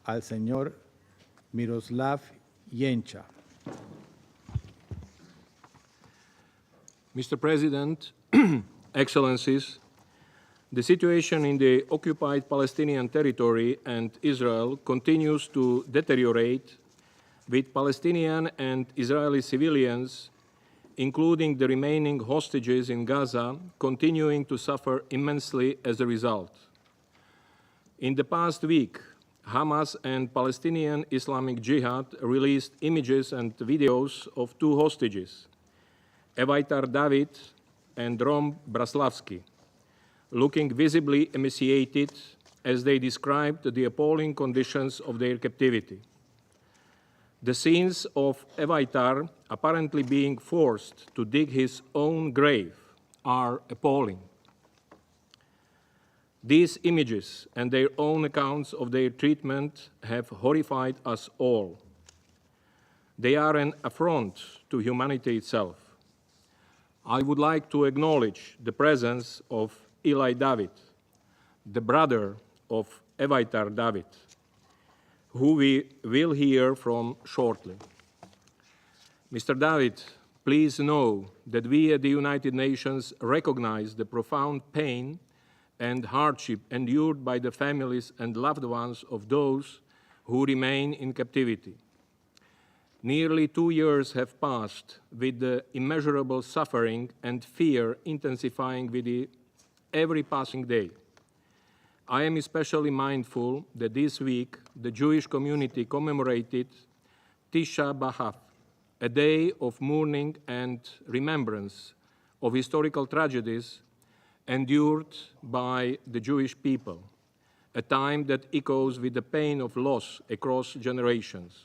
al señor Miroslav Jenča. Mr. President, Excellencies, the situation in the occupied Palestinian territory and Israel continues to deteriorate, with Palestinian and Israeli civilians, including the remaining hostages in Gaza, continuing to suffer immensely as a result. In the past week, Hamas and Palestinian Islamic Jihad released images and videos of two hostages, Evyatar David and Braslavski, looking visibly emaciated as they described the appalling conditions of their captivity. The scenes of Evyatar apparently being forced to dig his own grave are appalling. These images and their own accounts of their treatment have horrified us all. They are an affront to humanity itself. I would like to acknowledge the presence of Eli David, the brother of Evyatar David, who we will hear from shortly. Mr. David, please know that we at the United Nations recognize the profound pain and hardship endured by the families and loved ones of those who remain in captivity. Nearly 2 years have passed, with the immeasurable suffering and fear intensifying with every passing day. I am especially mindful that this week the Jewish community commemorated Tisha B'Av, a day of mourning and remembrance of historical tragedies endured by the Jewish people, a time that echoes with the pain of loss across generations.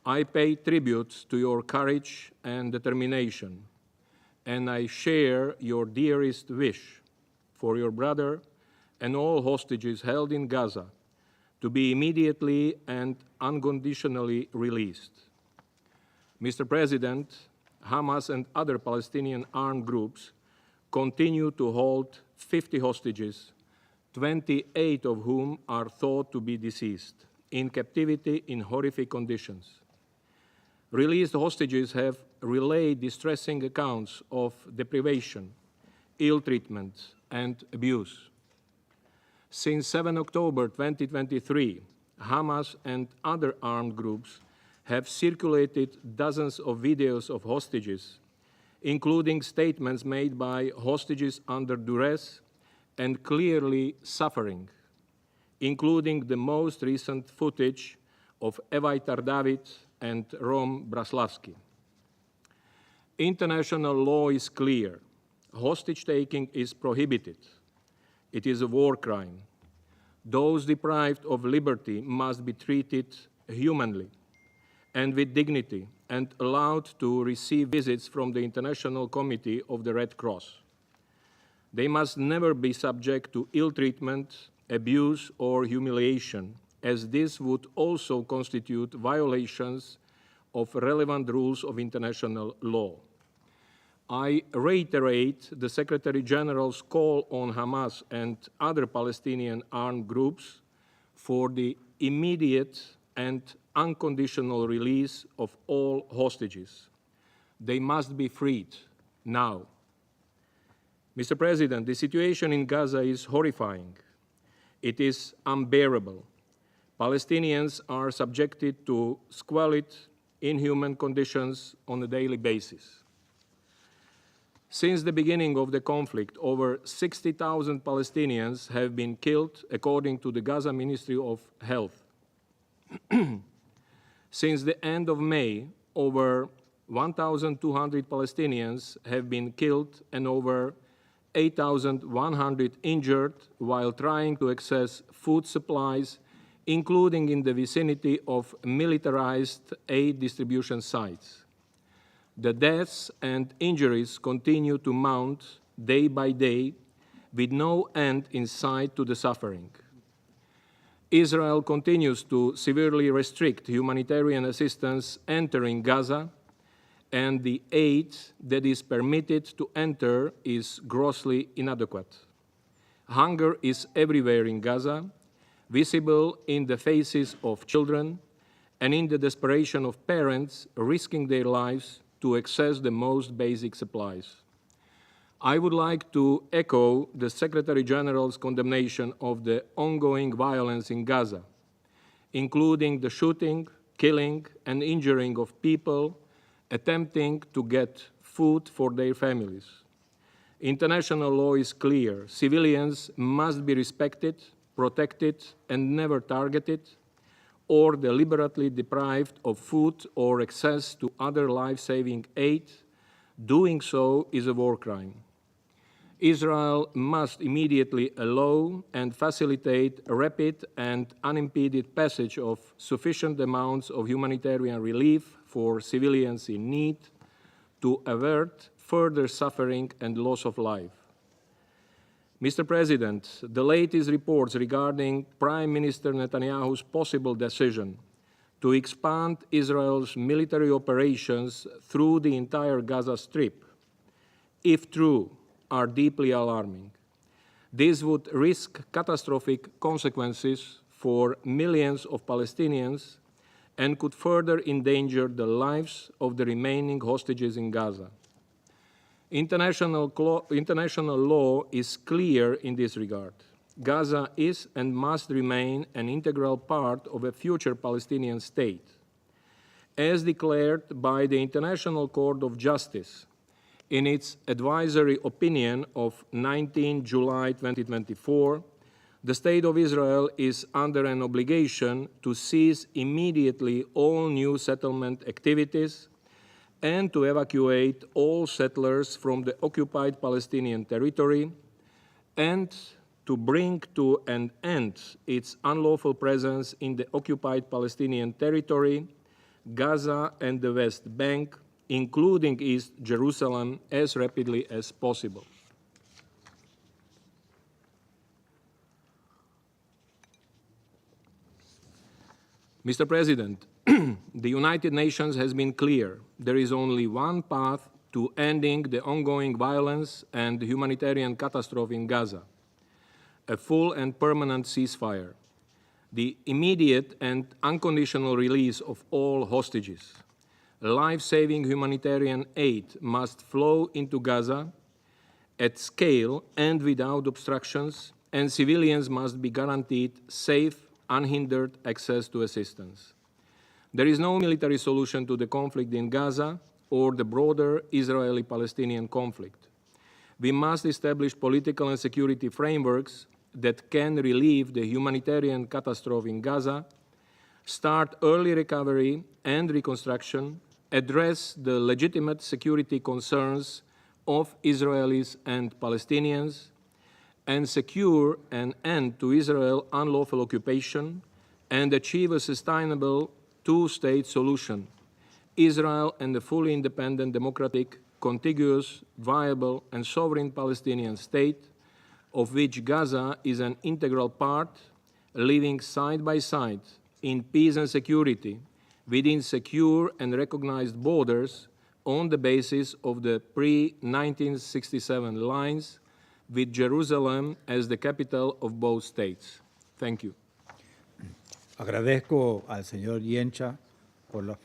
I pay tribute to your courage and determination, and I share your dearest wish for your brother and all hostages held in Gaza to be immediately and unconditionally released. Mr. President, Hamas and other Palestinian armed groups continue to hold 50 hostages, 28 of whom are thought to be deceased, in captivity in horrific conditions. Released hostages have relayed distressing accounts of deprivation, ill treatment, and abuse. Since 7 October 2023, Hamas and other armed groups have circulated dozens of videos of hostages, including statements made by hostages under duress and clearly suffering, including the most recent footage of Evyatar David and Braslavski. International law is clear. Hostage-taking is prohibited. It is a war crime. Those deprived of liberty must be treated humanly and with dignity and allowed to receive visits from the International Committee of the Red Cross. They must never be subject to ill treatment, abuse, or humiliation, as this would also constitute violations of relevant rules of international law. I reiterate the Secretary General's call on Hamas and other Palestinian armed groups for the immediate and unconditional release of all hostages. They must be freed now. Mr. President, the situation in Gaza is horrifying. It is unbearable. Palestinians are subjected to squalid, inhuman conditions on a daily basis. Since the beginning of the conflict, over 60,000 Palestinians have been killed, according to the Gaza Ministry of Health. Since the end of May, over 1,200 Palestinians have been killed and over 8,100 injured while trying to access food supplies, including in the vicinity of militarized aid distribution sites. The deaths and injuries continue to mount day by day, with no end in sight to the suffering. Israel continues to severely restrict humanitarian assistance entering Gaza, and the aid that is permitted to enter is grossly inadequate. Hunger is everywhere in Gaza, visible in the faces of children and in the desperation of parents risking their lives to access the most basic supplies. I would like to echo the Secretary General's condemnation of the ongoing violence in Gaza, including the shooting, killing, and injuring of people attempting to get food for their families. International law is clear. Civilians must be respected, protected, and never targeted, or deliberately deprived of food or access to other life-saving aid. Doing so is a war crime. Israel must immediately allow and facilitate a rapid and unimpeded passage of sufficient amounts of humanitarian relief for civilians in need to avert further suffering and loss of life. Mr. President, the latest reports regarding Prime Minister Netanyahu's possible decision to expand Israel's military operations through the entire Gaza Strip, if true, are deeply alarming. This would risk catastrophic consequences for millions of Palestinians and could further endanger the lives of the remaining hostages in Gaza. International law is clear in this regard. Gaza is and must remain an integral part of a future Palestinian state. As declared by the International Court of Justice in its advisory opinion of 19 July 2024, the State of Israel is under an obligation to cease immediately all new settlement activities and to evacuate all settlers from the occupied Palestinian territory and to bring to an end its unlawful presence in the occupied Palestinian territory, Gaza and the West Bank, including East Jerusalem, as rapidly as possible. Mr. President, the United Nations has been clear. There is only one path to ending the ongoing violence and humanitarian catastrophe in Gaza: a full and permanent ceasefire, the immediate and unconditional release of all hostages. Life-saving humanitarian aid must flow into Gaza at scale and without obstructions, and civilians must be guaranteed safe, unhindered access to assistance. There is no military solution to the conflict in Gaza or the broader Israeli-Palestinian conflict. We must establish political and security frameworks that can relieve the humanitarian catastrophe in Gaza, start early recovery and reconstruction, address the legitimate security concerns of Israelis and Palestinians, and secure an end to Israel's unlawful occupation and achieve a sustainable two-state solution: Israel and a fully independent, democratic, contiguous, viable, and sovereign Palestinian state, of which Gaza is an integral part, living side by side in peace and security within secure and recognized borders on the basis of the pre-1967 lines, with Jerusalem as the capital of both states. Thank you. Agradezco al señor Jenča por la